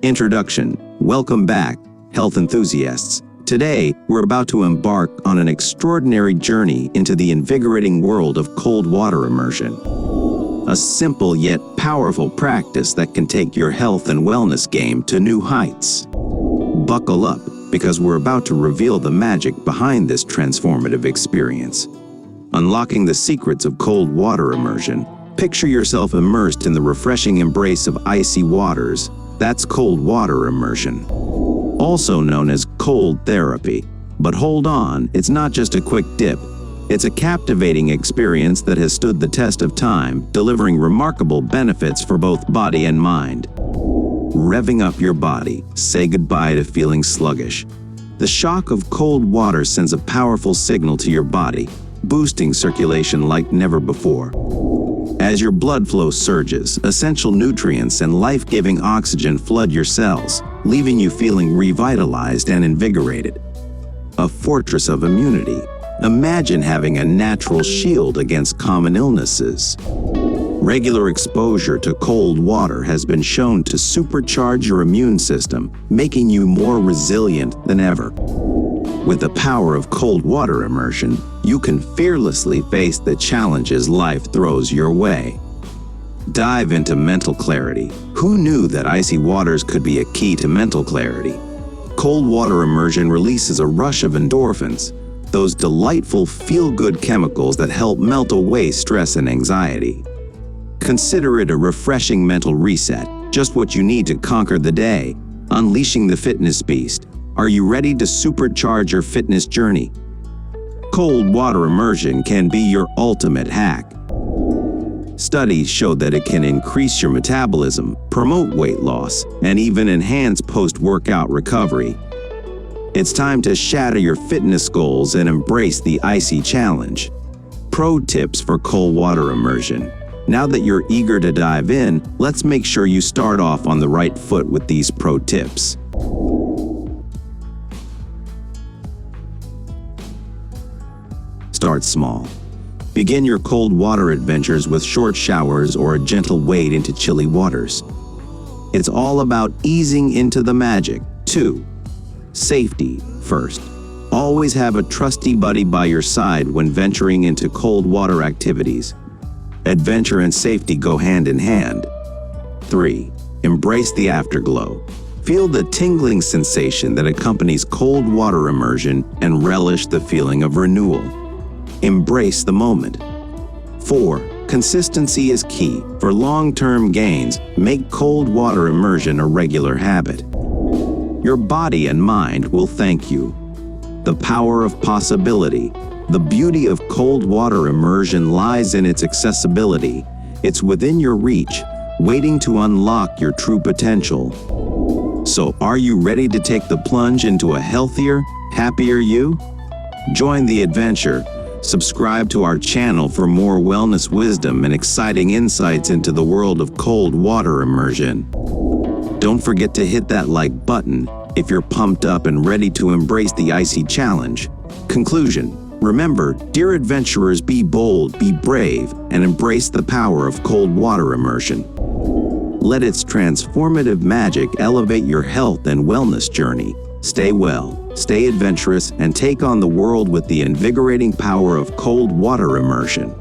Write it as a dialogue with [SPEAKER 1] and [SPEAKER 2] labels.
[SPEAKER 1] Introduction. Welcome back, health enthusiasts. Today, we're about to embark on an extraordinary journey into the invigorating world of cold water immersion. A simple yet powerful practice that can take your health and wellness game to new heights. Buckle up, because we're about to reveal the magic behind this transformative experience. Unlocking the secrets of cold water immersion. Picture yourself immersed in the refreshing embrace of icy waters. That's cold water immersion, also known as cold therapy. But hold on, it's not just a quick dip. It's a captivating experience that has stood the test of time, delivering remarkable benefits for both body and mind. Revving up your body, say goodbye to feeling sluggish. The shock of cold water sends a powerful signal to your body, boosting circulation like never before. As your blood flow surges, essential nutrients and life-giving oxygen flood your cells, leaving you feeling revitalized and invigorated. A fortress of immunity. Imagine having a natural shield against common illnesses. Regular exposure to cold water has been shown to supercharge your immune system, making you more resilient than ever. With the power of cold water immersion, you can fearlessly face the challenges life throws your way. Dive into mental clarity. Who knew that icy waters could be a key to mental clarity? Cold water immersion releases a rush of endorphins, those delightful feel-good chemicals that help melt away stress and anxiety. Consider it a refreshing mental reset, just what you need to conquer the day. Unleashing the fitness beast. Are you ready to supercharge your fitness journey? Cold water immersion can be your ultimate hack. Studies show that it can increase your metabolism, promote weight loss, and even enhance post-workout recovery. It's time to shatter your fitness goals and embrace the icy challenge. Pro tips for cold water immersion. Now that you're eager to dive in, let's make sure you start off on the right foot with these pro tips. Start small. Begin your cold water adventures with short showers or a gentle wade into chilly waters. It's all about easing into the magic. 2. Safety first. Always have a trusty buddy by your side when venturing into cold water activities. Adventure and safety go hand in hand. 3. Embrace the afterglow. Feel the tingling sensation that accompanies cold water immersion and relish the feeling of renewal. Embrace the moment. 4. Consistency is key. For long-term gains, make cold water immersion a regular habit. Your body and mind will thank you. The power of possibility. The beauty of cold water immersion lies in its accessibility. It's within your reach, waiting to unlock your true potential. So, are you ready to take the plunge into a healthier, happier you? Join the adventure. Subscribe to our channel for more wellness wisdom and exciting insights into the world of cold water immersion. Don't forget to hit that like button if you're pumped up and ready to embrace the icy challenge. Conclusion. Remember, dear adventurers, be bold, be brave, and embrace the power of cold water immersion. Let its transformative magic elevate your health and wellness journey. Stay well, stay adventurous, and take on the world with the invigorating power of cold water immersion.